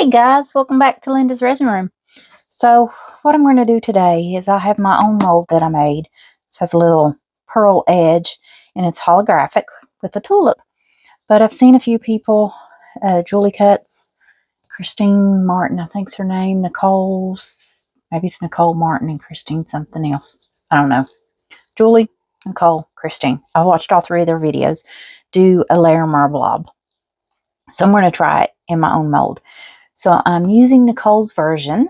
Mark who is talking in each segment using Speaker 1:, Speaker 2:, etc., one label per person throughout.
Speaker 1: Hey guys, welcome back to Lindasresinroom. So what I'm going to do today is I have my own mold that I made. It has a little pearl edge and it's holographic with a tulip. But I've seen a few people, Julie Cuts, Christine Martin, I think's her name, maybe it's Nicole Martin and Christine something else. I don't know. Julie, Nicole, Christine. I watched all three of their videos do a Larimar blob. So I'm going to try it in my own mold. So I'm using Nicole's version.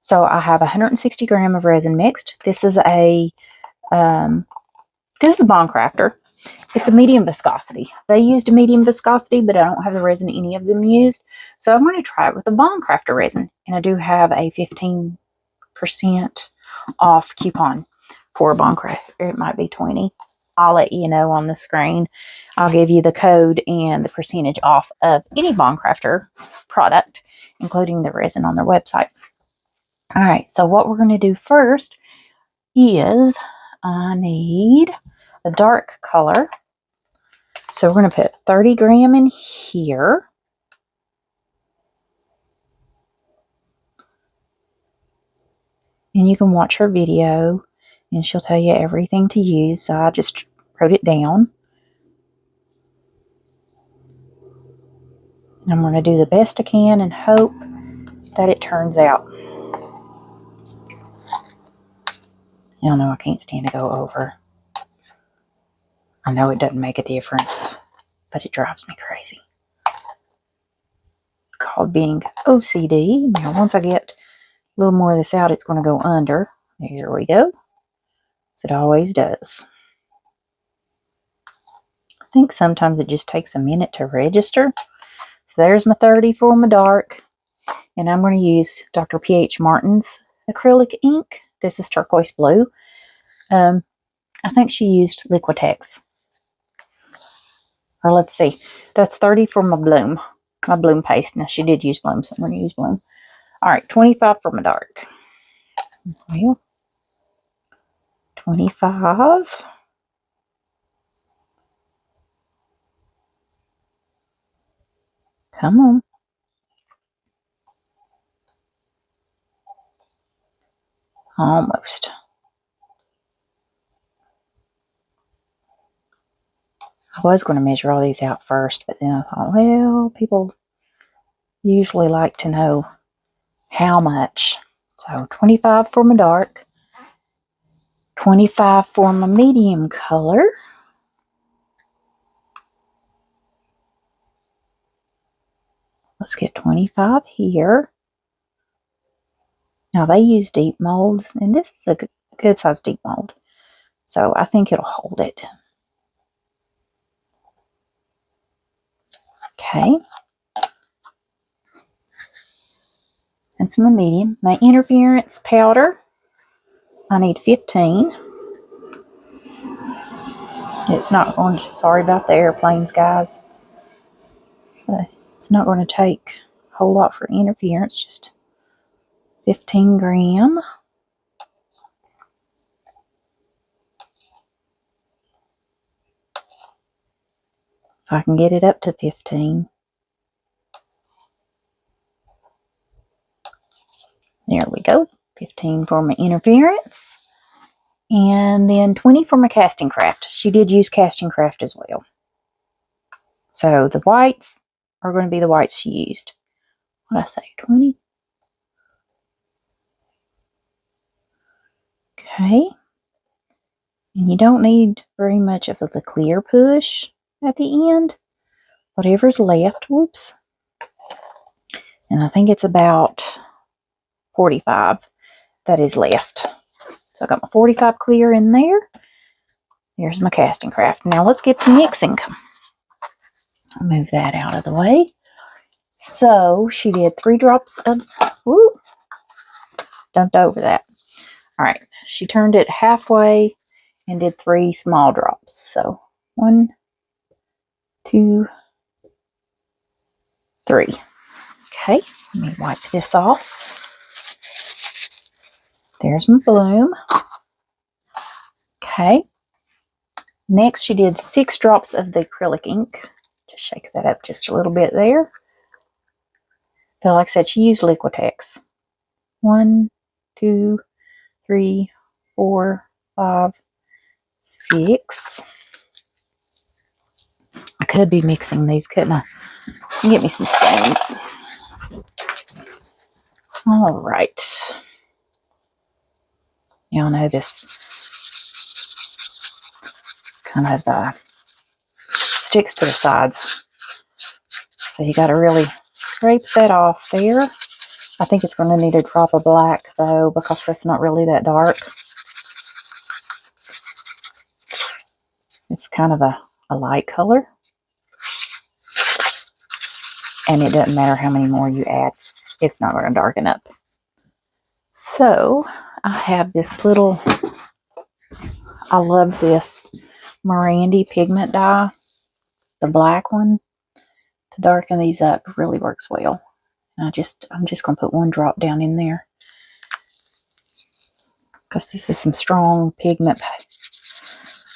Speaker 1: So I have 160 gram of resin mixed. This is a Bond Crafter. It's a medium viscosity. They used a medium viscosity, but I don't have the resin any of them used. So I'm going to try it with a Bond Crafter resin. And I do have a 15% off coupon for Bond Crafter. It might be 20. I'll let you know on the screen. I'll give you the code and the percentage off of any Bond Crafter product, including the resin on their website. All right, so what we're going to do first is I need a dark color. So we're going to put 30 gram in here. And you can watch her video and she'll tell you everything to use. So I just wrote it down. And I'm going to do the best I can and hope that it turns out. Y'all know I can't stand to go over. I know it doesn't make a difference, but it drives me crazy. It's called being OCD. Now once I get a little more of this out, it's going to go under. There we go. As it always does. I think sometimes it just takes a minute to register. So there's my 30 for my dark. And I'm going to use Dr. P.H. Martin's acrylic ink. This is turquoise blue. I think she used Liquitex. Or let's see. That's 30 for my bloom paste. Now she did use bloom, so I'm going to use bloom. Alright, 25 for my dark. Well, 25. Come on. Almost. I was going to measure all these out first, but then I thought, well, people usually like to know how much. So 25 for my dark, 25 for my medium color. Let's get 25 here. Now they use deep molds, and this is a good size deep mold. So I think it'll hold it. Okay. That's my medium. My interference powder, I need 15. It's not going to, sorry about the airplanes, guys. It's not going to take a whole lot for interference, just 15 gram. If I can get it up to 15. There we go. 15 for my interference. And then 20 for my casting craft. She did use casting craft as well. So the whites are going to be the whites she used. What did I say? 20? Okay. And you don't need very much of the clear push at the end. Whatever's left, whoops. And I think it's about 45 that is left. So I got my 45 clear in there. There's my casting craft. Now let's get to mixing. I'll move that out of the way. So she did 3 drops of, dumped over that. All right, she turned it halfway and did 3 small drops. So 1, 2, 3. Okay, let me wipe this off. There's my bloom. Okay. Next, she did 6 drops of the acrylic ink. Just shake that up just a little bit there. So like I said, she used Liquitex. 1, 2, 3, 4, 5, 6. I could be mixing these, couldn't I? Get me some spoons. All right. Y'all know this kind of sticks to the sides. So you got to really scrape that off there. I think it's going to need a drop of black though, because that's not really that dark. It's kind of a light color. And it doesn't matter how many more you add. It's not going to darken up. So I have this little, I love this Mirandy pigment dye. The black one to darken these up really works well. And I'm just going to put one drop down in there, because this is some strong pigment,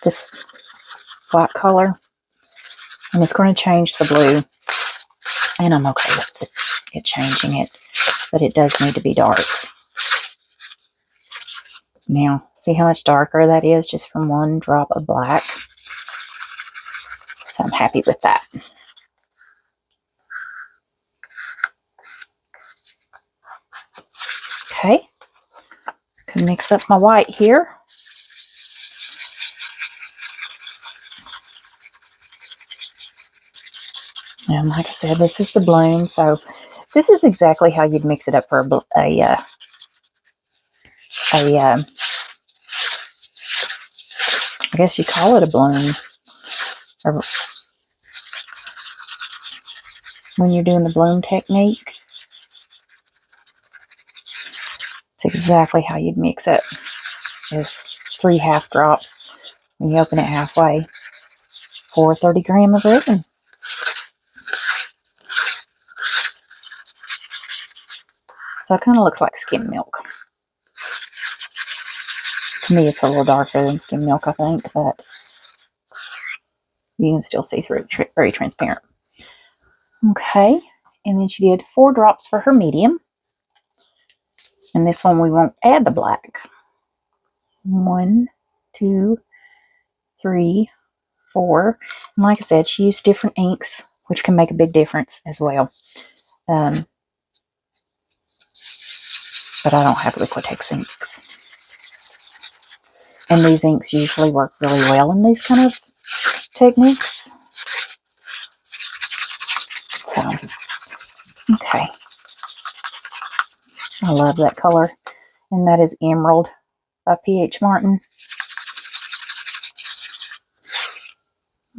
Speaker 1: this white color, and it's going to change the blue, and I'm okay with it changing it, but it does need to be dark. Now, see how much darker that is just from one drop of black? So I'm happy with that. Okay, can mix up my white here. And like I said, this is the bloom, so this is exactly how you'd mix it up for I guess you call it a bloom, or when you're doing the bloom technique. It's exactly how you'd mix it. It's 3 half drops when you open it halfway for 30 grams of resin. So it kind of looks like skim milk. To me, it's a little darker than skim milk, I think, but you can still see through it. Very transparent. Okay, and then she did 4 drops for her medium. And this one we won't add the black. 1, 2, 3, 4. And like I said, she used different inks, which can make a big difference as well. But I don't have Liquitex inks. And these inks usually work really well in these kind of techniques. So, okay. I love that color. And that is Emerald by P.H. Martin.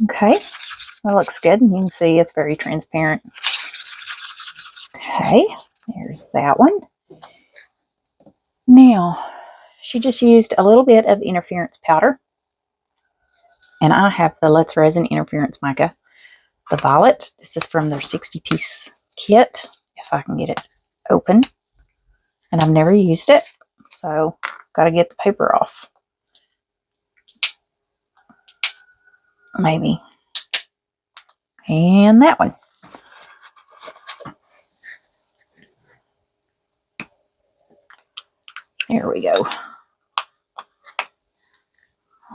Speaker 1: Okay. That looks good. And you can see it's very transparent. Okay. There's that one. Now, she just used a little bit of interference powder. And I have the Let's Resin Interference Mica, the violet. This is from their 60-piece kit, if I can get it open. And I've never used it, so got to get the paper off. Maybe. And that one. There we go.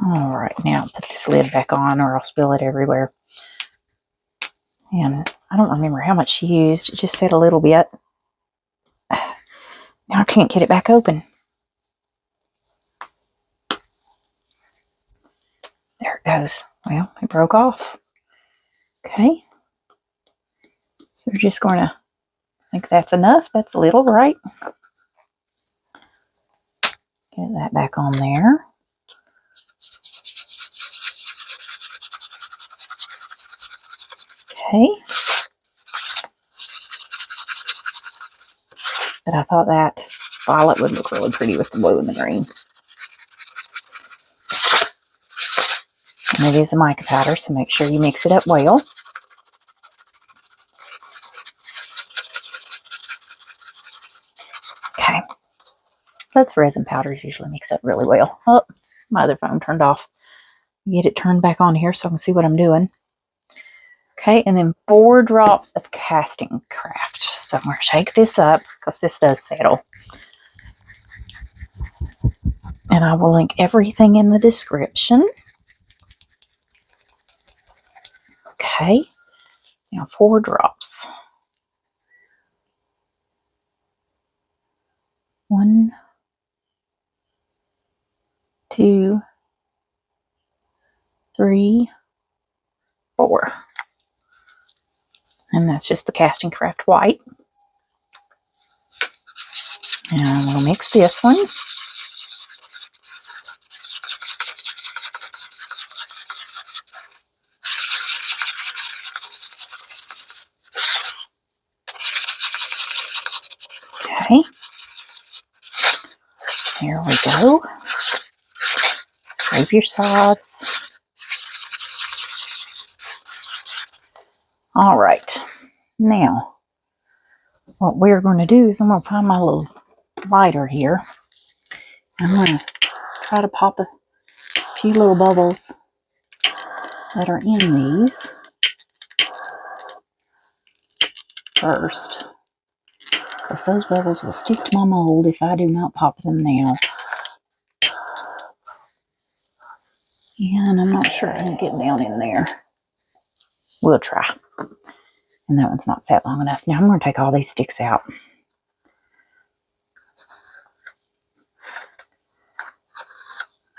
Speaker 1: All right, now put this lid back on or I'll spill it everywhere. And I don't remember how much she used. It just said a little bit. Now I can't get it back open. There it goes. Well, it broke off. Okay. So we're just going to, I think that's enough. That's a little, right? Get that back on there. Okay. But I thought that violet would look really pretty with the blue and the green. And it is a mica powder, so make sure you mix it up well. Okay. Let's Resin powders usually mix up really well. Oh, my other phone turned off. Get it turned back on here so I can see what I'm doing. Okay, and then 4 drops of casting craft. So I'm going to shake this up because this does settle. And I will link everything in the description. Okay, now 4 drops. 1, 2, 3, 4. And that's just the casting craft white. And we'll mix this one. Okay. Here we go. Scrape your sides. All right. Now, what we're going to do is I'm going to find my little lighter here. I'm going to try to pop a few little bubbles that are in these first, because those bubbles will stick to my mold if I do not pop them now. And I'm not sure I can get down in there. We'll try. And that one's not set long enough. Now I'm going to take all these sticks out.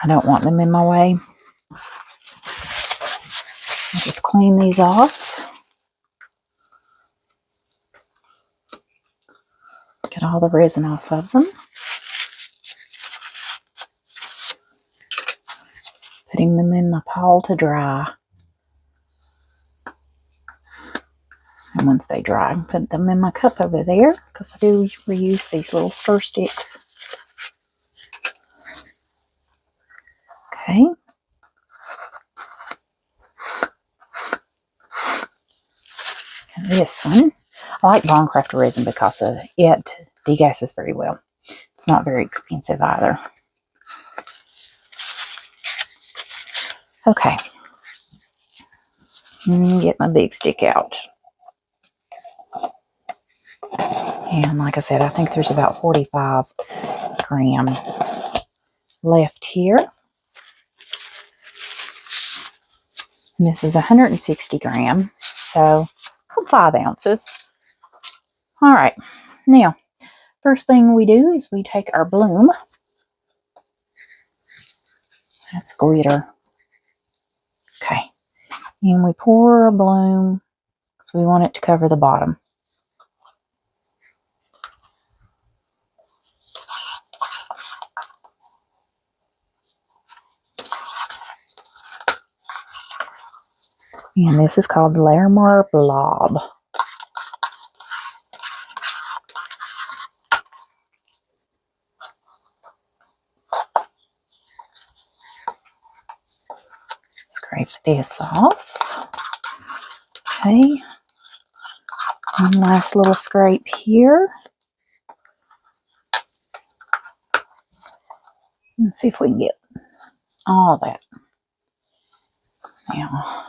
Speaker 1: I don't want them in my way. I'll just clean these off. Get all the resin off of them. Putting them in my pile to dry. And once they dry, I can put them in my cup over there because I do reuse these little stir sticks. Okay. And this one, I like Bond Crafter resin because it degasses very well. It's not very expensive either. Okay. Get my big stick out. And like I said, I think there's about 45 grams left here. And this is 160 grams, so 5 ounces. All right, now, first thing we do is we take our bloom. That's glitter. Okay, and we pour our bloom because we want it to cover the bottom. And this is called Larimar Blob. Scrape this off. Okay. One last little scrape here. Let's see if we can get all that. Now,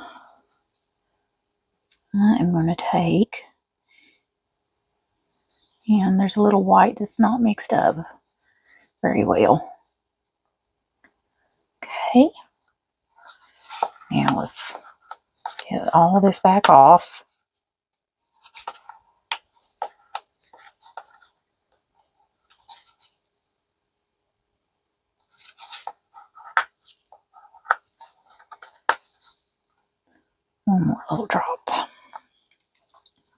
Speaker 1: I'm going to take, and there's a little white that's not mixed up very well. Okay. Now let's get all of this back off. One more little drop.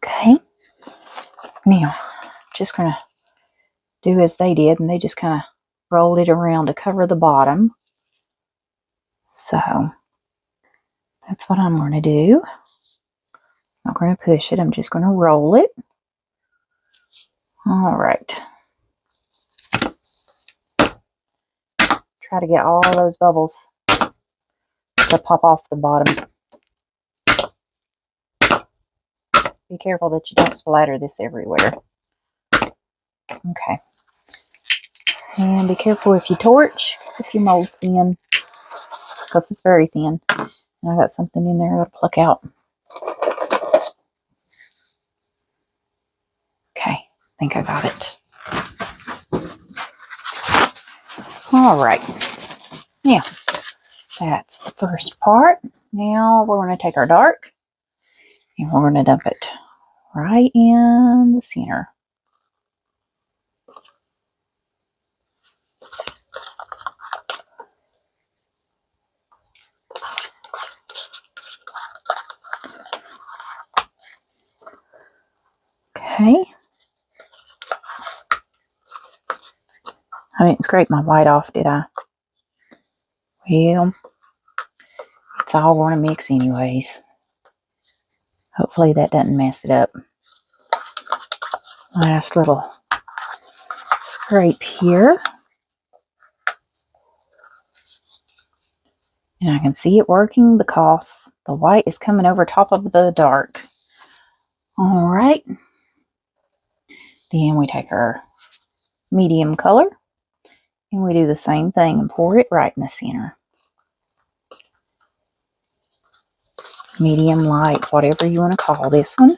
Speaker 1: Okay. Now, just going to do as they did, and they just kind of rolled it around to cover the bottom. So, that's what I'm going to do. I'm not going to push it, I'm just going to roll it. All right. Try to get all those bubbles to pop off the bottom. Be careful that you don't splatter this everywhere. Okay. And be careful if you torch, if your mold's thin, because it's very thin. And I got something in there I'll pluck out. think I got it. All right. Now, that's the first part. Now we're going to take our dark and we're going to dump it right in the center. Okay. I didn't scrape my white off, did I? Well, it's all going to mix anyways. Hopefully that doesn't mess it up. Last little scrape here. And I can see it working because the white is coming over top of the dark. All right. Then we take our medium color and we do the same thing and pour it right in the center. Medium, light, whatever you want to call this one.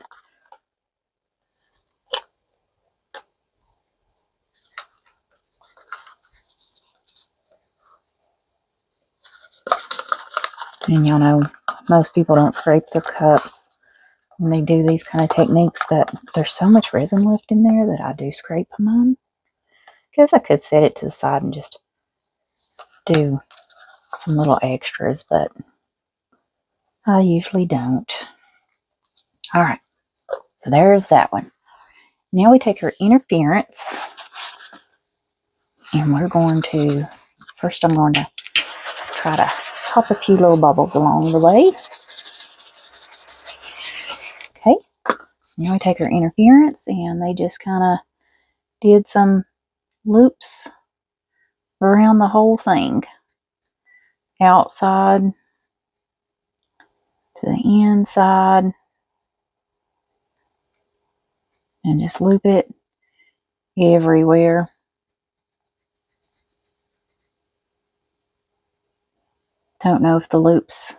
Speaker 1: And y'all know, most people don't scrape their cups when they do these kind of techniques, but there's so much resin left in there that I do scrape mine. Because I could set it to the side and just do some little extras, but I usually don't. Alright, so there's that one. Now we take our interference and we're going to, first I'm going to try to pop a few little bubbles along the way. Okay, now we take our interference and they just kind of did some loops around the whole thing. Outside to the inside. And just loop it everywhere. Don't know if the loops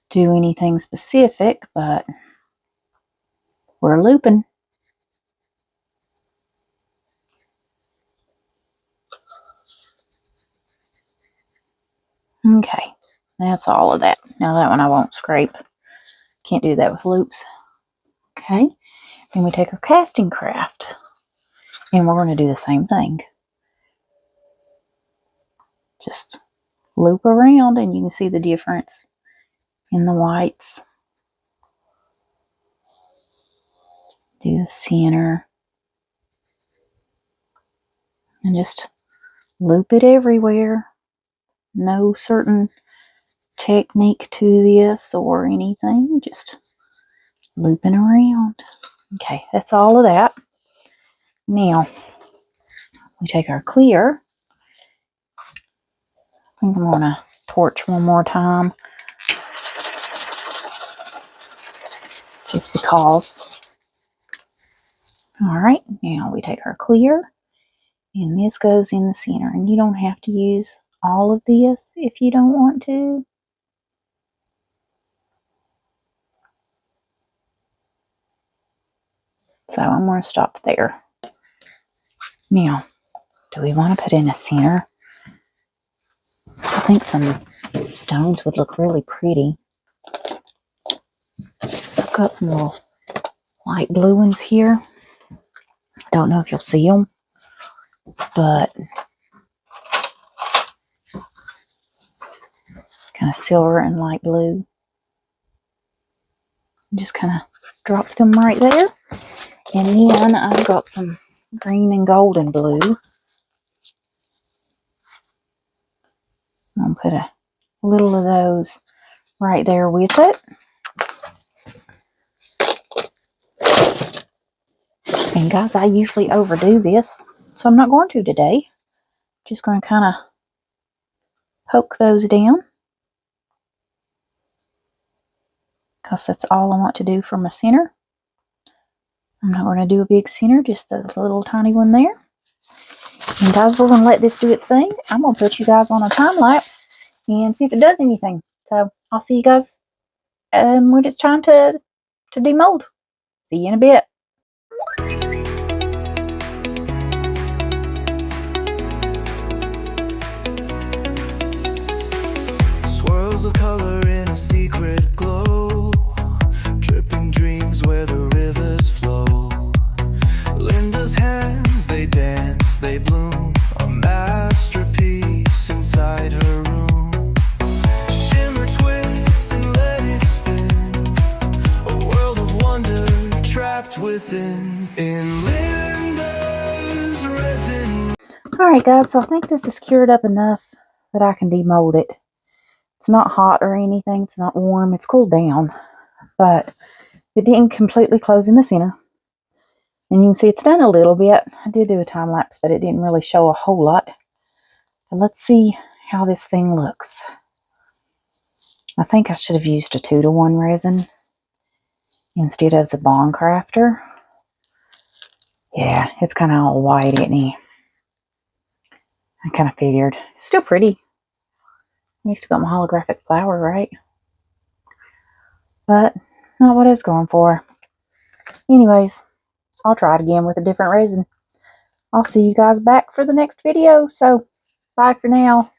Speaker 1: do anything specific, but we're looping. Okay, that's all of that. Now that one I won't scrape. Can't do that with loops. Okay, then we take our casting craft and we're going to do the same thing. Just loop around and you can see the difference in the whites. Do the center. And just loop it everywhere. No certain technique to this or anything. Just looping around. Okay, that's all of that. Now, we take our clear. I think I'm going to torch one more time. Just because. Alright, now we take our clear. And this goes in the center. And you don't have to use all of this if you don't want to. So I'm going to stop there. Now, do we want to put in a center? I think some stones would look really pretty. I've got some little light blue ones here. Don't know if you'll see them, but kind of silver and light blue. Just kind of drop them right there. And then I've got some green and golden blue. I'm going to put a little of those right there with it. And guys, I usually overdo this, so I'm not going to today. Just going to kind of poke those down. Because that's all I want to do for my center. I'm not going to do a big center, just a little tiny one there. And guys, we're going to let this do its thing. I'm going to put you guys on a time lapse and see if it does anything. So I'll see you guys when it's time to demold. See you in a bit.
Speaker 2: color in a secret glow, dripping dreams where the rivers flow. Linda's hands, they dance, they bloom, a masterpiece inside her room. Shimmer, twist, and let it spin, a world of wonder trapped within. In Linda's resin.
Speaker 1: Alright guys, so I think this is cured up enough that I can demold it. It's not hot or anything, it's not warm, it's cooled down, but it didn't completely close in the center. And you can see it's done a little bit. I did do a time lapse, but it didn't really show a whole lot. But let's see how this thing looks. I think I should have used a 2-to-1 resin instead of the Bond Crafter. Yeah, it's kind of all white, isn't it? I kind of figured. It's still pretty. I still got my holographic flower, right? But not what I was going for. Anyways, I'll try it again with a different resin. I'll see you guys back for the next video. So, bye for now.